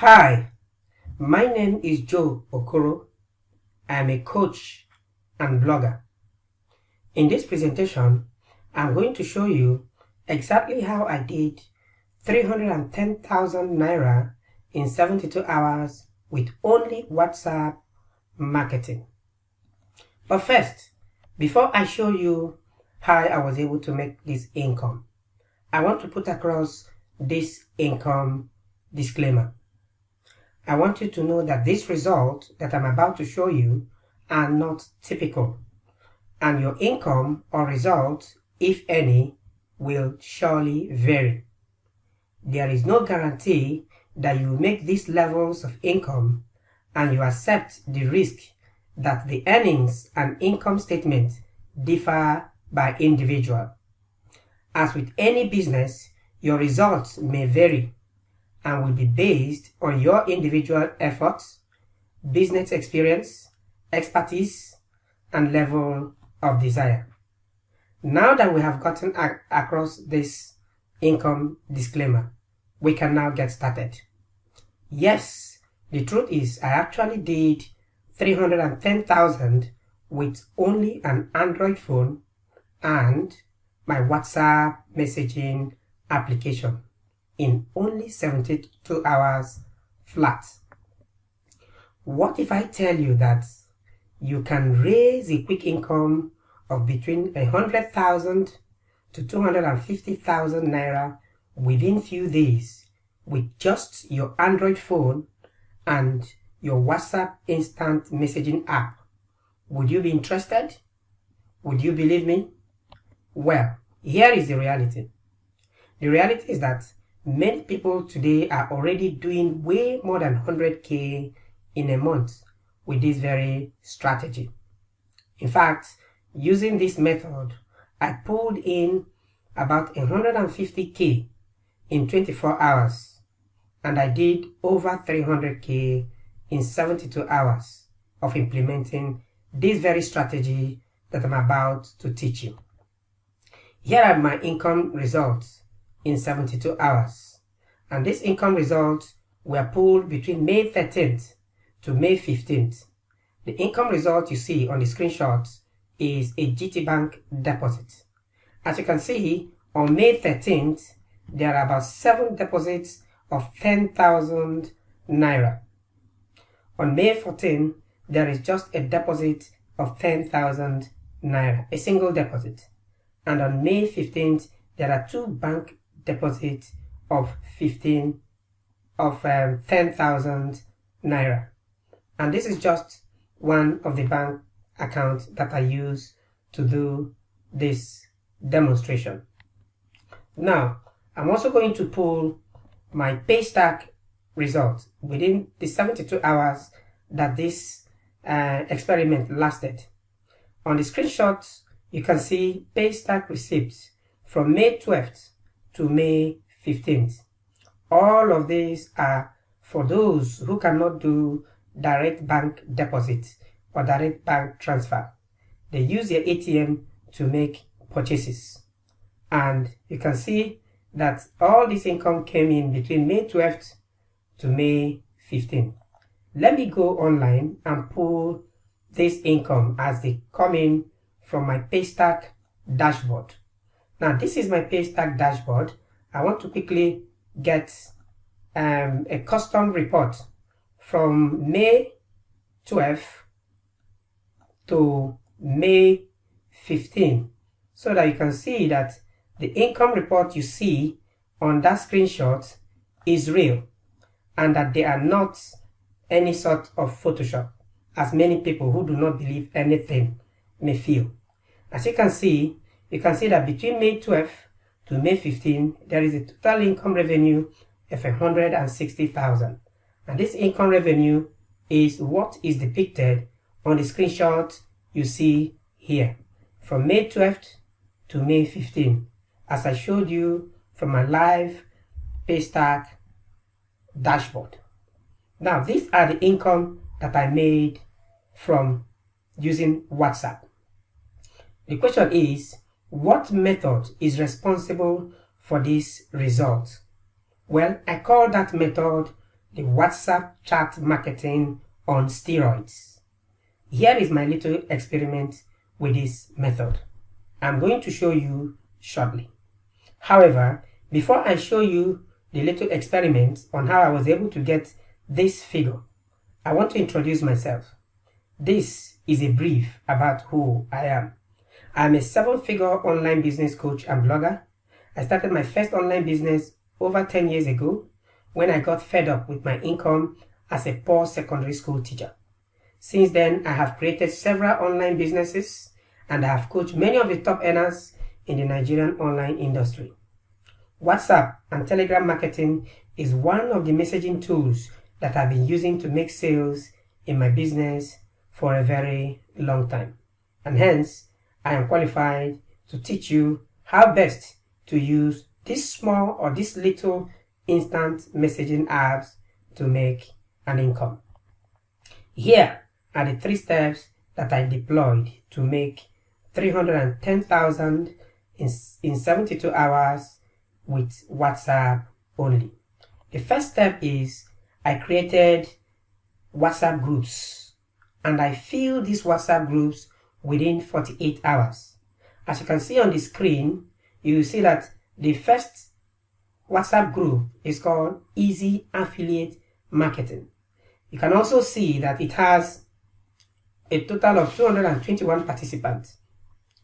Hi, my name is Joe Okoro. I am a coach and blogger. In this presentation, I'm going to show you exactly how I did 310,000 Naira in 72 hours with only WhatsApp marketing. But first, before I show you how I was able to make this income, I want to put across this income disclaimer. I want you to know that this result that I'm about to show you are not typical, and your income or result, if any, will surely vary. There is no guarantee that you make these levels of income and you accept the risk that the earnings and income statement differ by individual. As with any business, your results may vary and will be based on your individual efforts, business experience, expertise, and level of desire. Now that we have gotten across this income disclaimer, we can now get started. Yes, the truth is I actually did 310,000 with only an Android phone and my WhatsApp messaging application in only 72 hours flat. What if I tell you that you can raise a quick income of between 100,000 to 250,000 Naira within few days with just your Android phone and your WhatsApp instant messaging app? Would you be interested? Would you believe me? Well, here is the reality. The reality is that many people today are already doing way more than 100K in a month with this very strategy. In fact, using this method, I pulled in about 150K in 24 hours, and I did over 300K in 72 hours of implementing this very strategy that I'm about to teach you. Here are my income results in 72 hours, and these income results were pulled between May 13th to May 15th. The income result you see on the screenshots is a GTBank deposit. As you can see, on May 13th, there are about 7 deposits of 10,000 Naira. On May 14th, there is just a deposit of 10,000 Naira, a single deposit. And on May 15th, there are 2 bank deposits of 10,000 Naira. And this is just one of the bank accounts that I use to do this demonstration. Now, I'm also going to pull my Paystack results within the 72 hours that this experiment lasted. On the screenshots, you can see Paystack receipts from May 12th to May 15th. All of these are for those who cannot do direct bank deposit or direct bank transfer. They use their ATM to make purchases. And you can see that all this income came in between May 12th to May 15th. Let me go online and pull this income as they come in from my Paystack dashboard. Now, this is my Paystack dashboard. I want to quickly get a custom report from May 12th to May 15th so that you can see that the income report you see on that screenshot is real and that they are not any sort of Photoshop, as many people who do not believe anything may feel. As you can see that between May 12th to May 15th, there is a total income revenue of 160,000. And this income revenue is what is depicted on the screenshot you see here, from May 12th to May 15th, as I showed you from my live Paystack dashboard. Now, these are the income that I made from using WhatsApp. The question is, what method is responsible for this result? Well, I call that method the WhatsApp chat marketing on steroids. Here is my little experiment with this method. I'm going to show you shortly. However, before I show you the little experiment on how I was able to get this figure, I want to introduce myself. This is a brief about who I am. I'm a 7-figure online business coach and blogger. I started my first online business over 10 years ago when I got fed up with my income as a poor secondary school teacher. Since then, I have created several online businesses and I have coached many of the top earners in the Nigerian online industry. WhatsApp and Telegram marketing is one of the messaging tools that I've been using to make sales in my business for a very long time. And hence, I am qualified to teach you how best to use this small or this little instant messaging apps to make an income. Here are the 3 steps that I deployed to make 310,000 in 72 hours with WhatsApp only. The first step is I created WhatsApp groups and I filled these WhatsApp groups within 48 hours. As you can see on the screen, you will see that the first WhatsApp group is called Easy Affiliate Marketing. You can also see that it has a total of 221 participants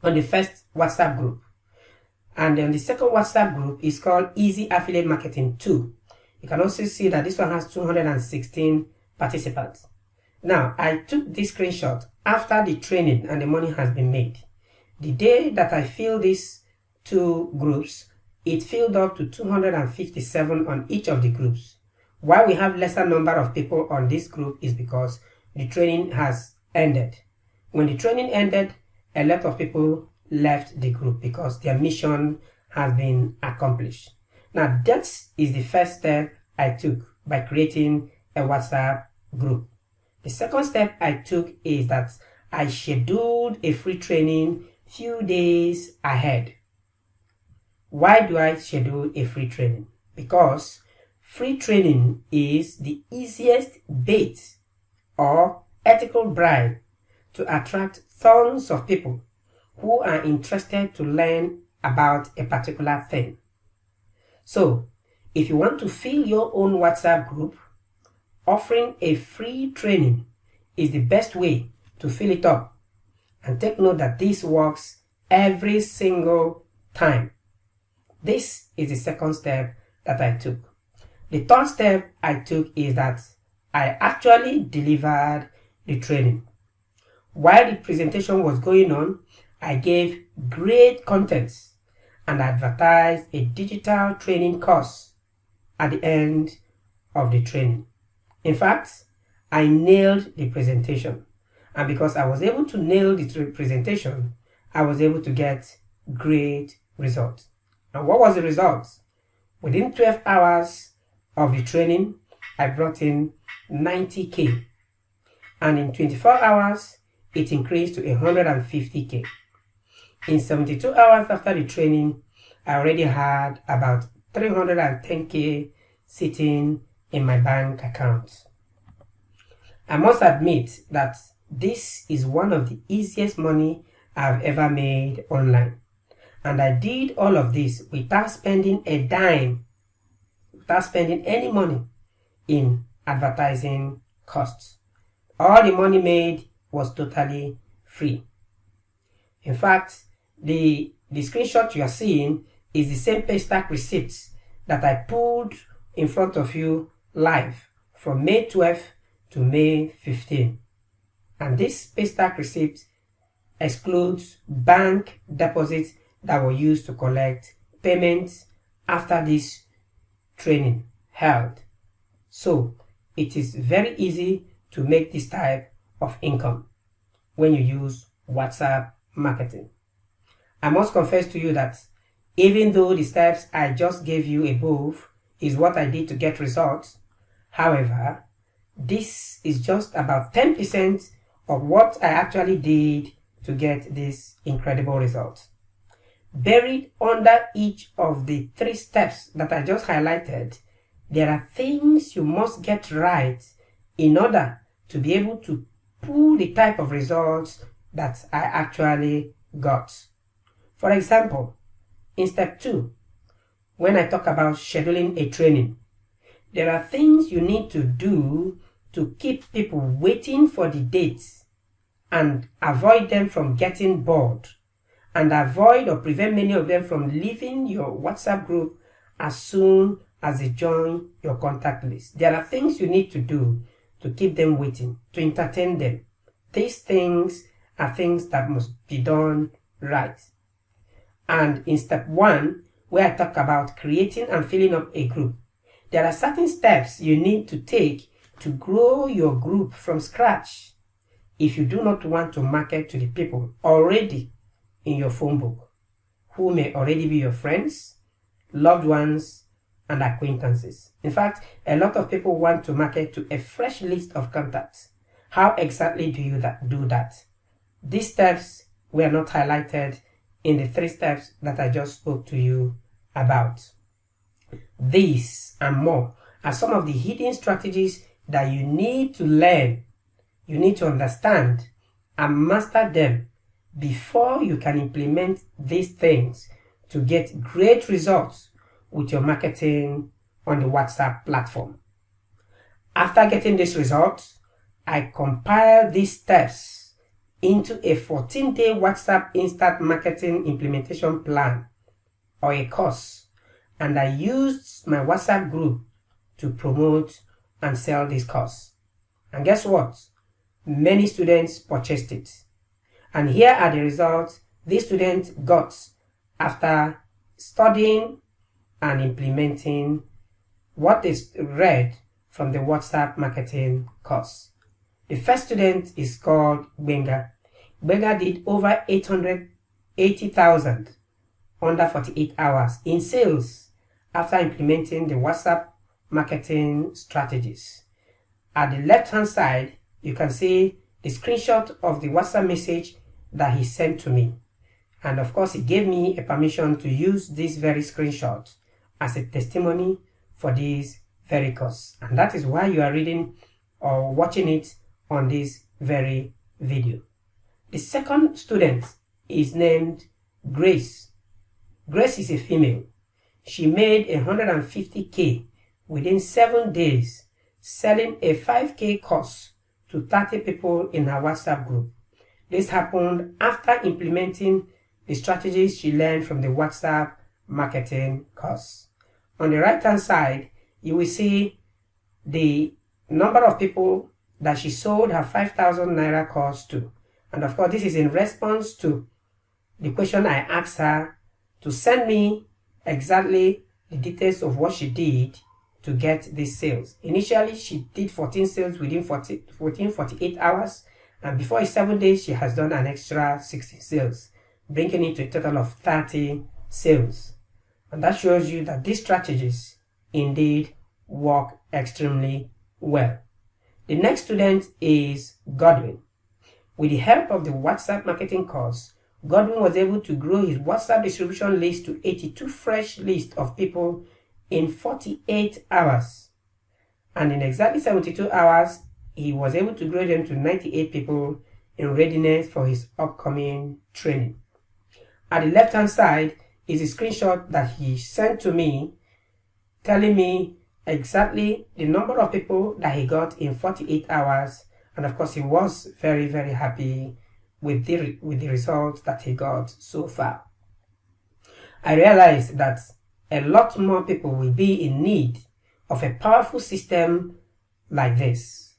on the first WhatsApp group. And then the second WhatsApp group is called Easy Affiliate Marketing 2. You can also see that this one has 216 participants. Now, I took this screenshot after the training and the money has been made. The day that I filled these 2 groups, it filled up to 257 on each of the groups. Why we have lesser number of people on this group is because the training has ended. When the training ended, a lot of people left the group because their mission has been accomplished. Now, that is the first step I took by creating a WhatsApp group. The second step I took is that I scheduled a free training few days ahead. Why do I schedule a free training? Because free training is the easiest bait or ethical bribe to attract thousands of people who are interested to learn about a particular thing. So, if you want to fill your own WhatsApp group, offering a free training is the best way to fill it up. And take note that this works every single time. This is the second step that I took. The third step I took is that I actually delivered the training. While the presentation was going on, I gave great contents and advertised a digital training course at the end of the training. In fact, I nailed the presentation. And because I was able to nail the presentation, I was able to get great results. And what was the result? Within 12 hours of the training, I brought in 90K. And in 24 hours, it increased to 150K. In 72 hours after the training, I already had about 310K sitting in my bank account. I must admit that this is one of the easiest money I've ever made online. And I did all of this without spending a dime, without spending any money in advertising costs. All the money made was totally free. In fact, the screenshot you are seeing is the same Paystack receipts that I pulled in front of you live from May 12th to May 15th. And this Paystack receipt excludes bank deposits that were used to collect payments after this training held. So it is very easy to make this type of income when you use WhatsApp marketing. I must confess to you that even though the steps I just gave you above is what I did to get results, however, this is just about 10% of what I actually did to get this incredible result. Buried under each of the 3 steps that I just highlighted there are things you must get right in order to be able to pull the type of results that I actually got. For example, in step 2, when I talk about scheduling a training, there are things you need to do to keep people waiting for the dates and avoid them from getting bored, and avoid or prevent many of them from leaving your WhatsApp group as soon as they join your contact list. There are things you need to do to keep them waiting, to entertain them. These things are things that must be done right. And in step 1, where I talk about creating and filling up a group, there are certain steps you need to take to grow your group from scratch if you do not want to market to the people already in your phone book, who may already be your friends, loved ones, and acquaintances. In fact, a lot of people want to market to a fresh list of contacts. How exactly do you do that? These steps were not highlighted in the 3 steps that I just spoke to you about. These and more are some of the hidden strategies that you need to learn, you need to understand and master them before you can implement these things to get great results with your marketing on the WhatsApp platform. After getting these results, I compile these steps into a 14-day WhatsApp instant marketing implementation plan or a course, and I used my WhatsApp group to promote and sell this course. And guess what? Many students purchased it. And here are the results these students got after studying and implementing what is read from the WhatsApp marketing course. The first student is called Benga. Benga did over 880,000 under 48 hours in sales after implementing the WhatsApp marketing strategies. At the left hand side, you can see the screenshot of the WhatsApp message that he sent to me. And of course, he gave me a permission to use this very screenshot as a testimony for this very course. And that is why you are reading or watching it on this very video. The second student is named Grace. Grace is a female. She made 150K within 7 days, selling a 5K course to 30 people in her WhatsApp group. This happened after implementing the strategies she learned from the WhatsApp marketing course. On the right hand side, you will see the number of people that she sold her 5,000 Naira course to. And of course, this is in response to the question I asked her to send me exactly the details of what she did to get these sales. Initially, she did 14 sales within 48 hours. And before 7 days, she has done an extra 60 sales, bringing it to a total of 30 sales. And that shows you that these strategies indeed work extremely well. The next student is Godwin. With the help of the WhatsApp marketing course, Godwin was able to grow his WhatsApp distribution list to 82 fresh lists of people in 48 hours. And in exactly 72 hours, he was able to grow them to 98 people in readiness for his upcoming training. At the left-hand side is a screenshot that he sent to me telling me exactly the number of people that he got in 48 hours. And of course, he was very, very happy with the results that he got so far. I realized that a lot more people will be in need of a powerful system like this.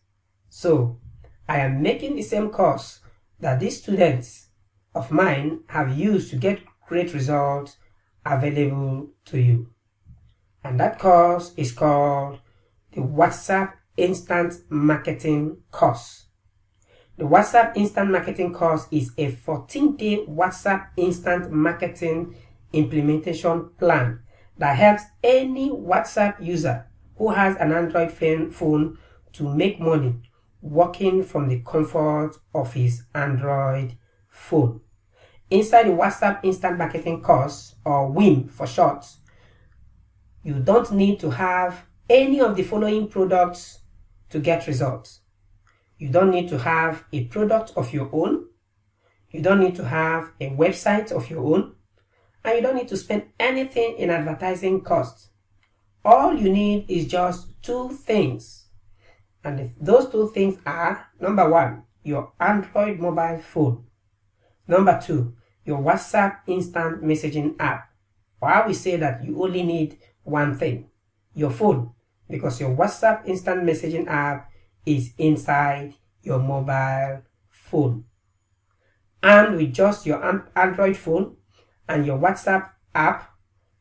So, I am making the same course that these students of mine have used to get great results available to you. And that course is called the WhatsApp Instant Marketing Course. The WhatsApp Instant Marketing Course is a 14-day WhatsApp Instant Marketing implementation plan that helps any WhatsApp user who has an Android phone to make money working from the comfort of his Android phone. Inside the WhatsApp Instant Marketing Course, or WIM for short, you don't need to have any of the following products to get results. You don't need to have a product of your own. You don't need to have a website of your own. And you don't need to spend anything in advertising costs. All you need is just two things. And those two things are, number one, your Android mobile phone. Number two, your WhatsApp instant messaging app. Or I will say that you only need one thing, your phone, because your WhatsApp instant messaging app is inside your mobile phone. And with just your Android phone and your WhatsApp app,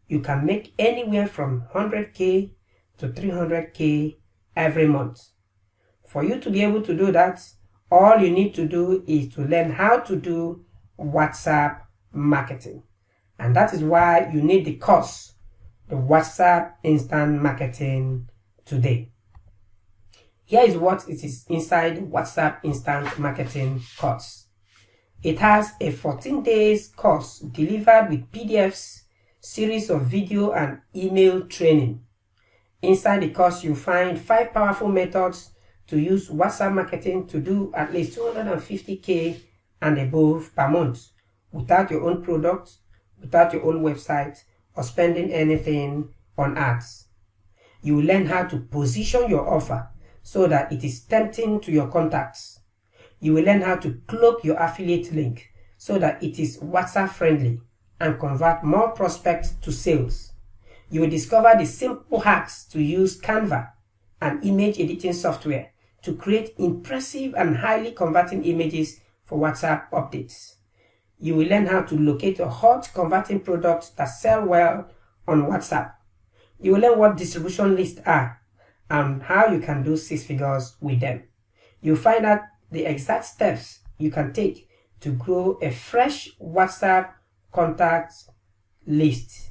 you can make anywhere from 100K to 300K every month. For you to be able to do that, all you need to do is to learn how to do WhatsApp marketing. And that is why you need the course, the WhatsApp Instant Marketing today. Here is what it is inside the WhatsApp Instant Marketing course. It has a 14 days course delivered with PDFs, series of video and email training. Inside the course, you find 5 powerful methods to use WhatsApp marketing to do at least 250K and above per month without your own product, without your own website, or spending anything on ads. You will learn how to position your offer so that it is tempting to your contacts. You will learn how to cloak your affiliate link so that it is WhatsApp friendly and convert more prospects to sales. You will discover the simple hacks to use Canva and image editing software to create impressive and highly converting images for WhatsApp updates. You will learn how to locate a hot converting product that sell well on WhatsApp. You will learn what distribution lists are and how you can do 6 figures with them. You'll find out the exact steps you can take to grow a fresh WhatsApp contact list.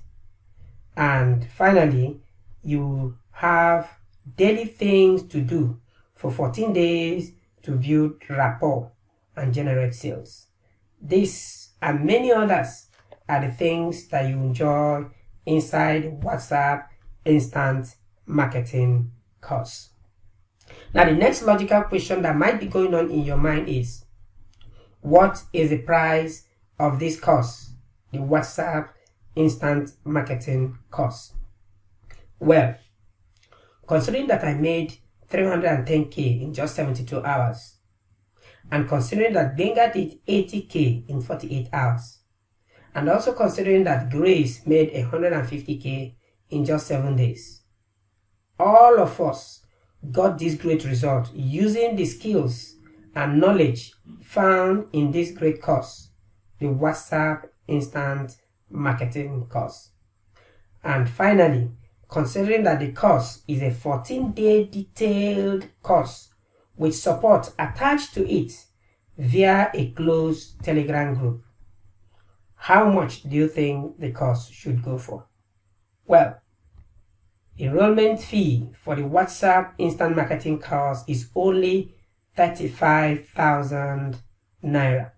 And finally, you have daily things to do for 14 days to build rapport and generate sales. This and many others are the things that you enjoy inside WhatsApp Instant Marketing course. Now, the next logical question that might be going on in your mind is, what is the price of this course, the WhatsApp Instant Marketing course? Well, considering that I made 310K in just 72 hours, and considering that Gbenga did 80K in 48 hours, and also considering that Grace made 150K in just 7 days, all of us got this great result using the skills and knowledge found in this great course, the WhatsApp Instant Marketing course. And finally, considering that the course is a 14-day detailed course with support attached to it via a closed Telegram group, how much do you think the course should go for? Well, enrollment fee for the WhatsApp Instant Marketing course is only 35,000 Naira.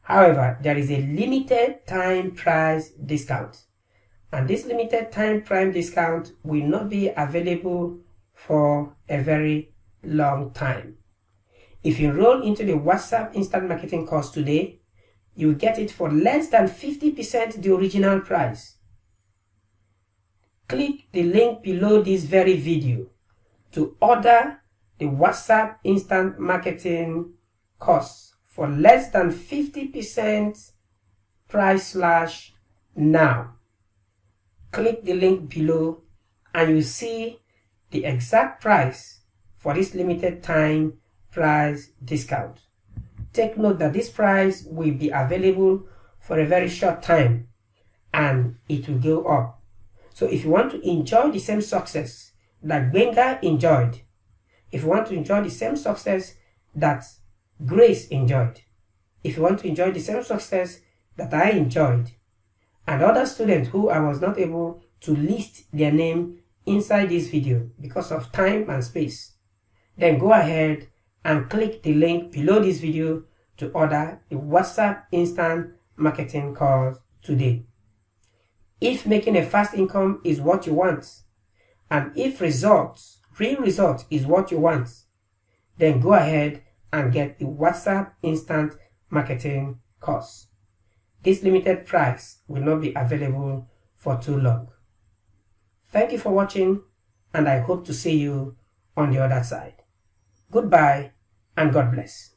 However, there is a limited time price discount, and this limited time price discount will not be available for a very long time. If you enroll into the WhatsApp Instant Marketing course today, you will get it for less than 50% the original price. Click the link below this very video to order the WhatsApp Instant Marketing course for less than 50% price /now. Click the link below and you see the exact price for this limited time price discount. Take note that this price will be available for a very short time and it will go up. So if you want to enjoy the same success that Gbenga enjoyed, if you want to enjoy the same success that Grace enjoyed, if you want to enjoy the same success that I enjoyed, and other students who I was not able to list their name inside this video because of time and space, then go ahead and click the link below this video to order the WhatsApp Instant Marketing course today. If making a fast income is what you want, And if real results is what you want, then go ahead and get the WhatsApp Instant Marketing course. This limited price will not be available for too long. Thank you for watching, and I hope to see you on the other side. Goodbye and God bless.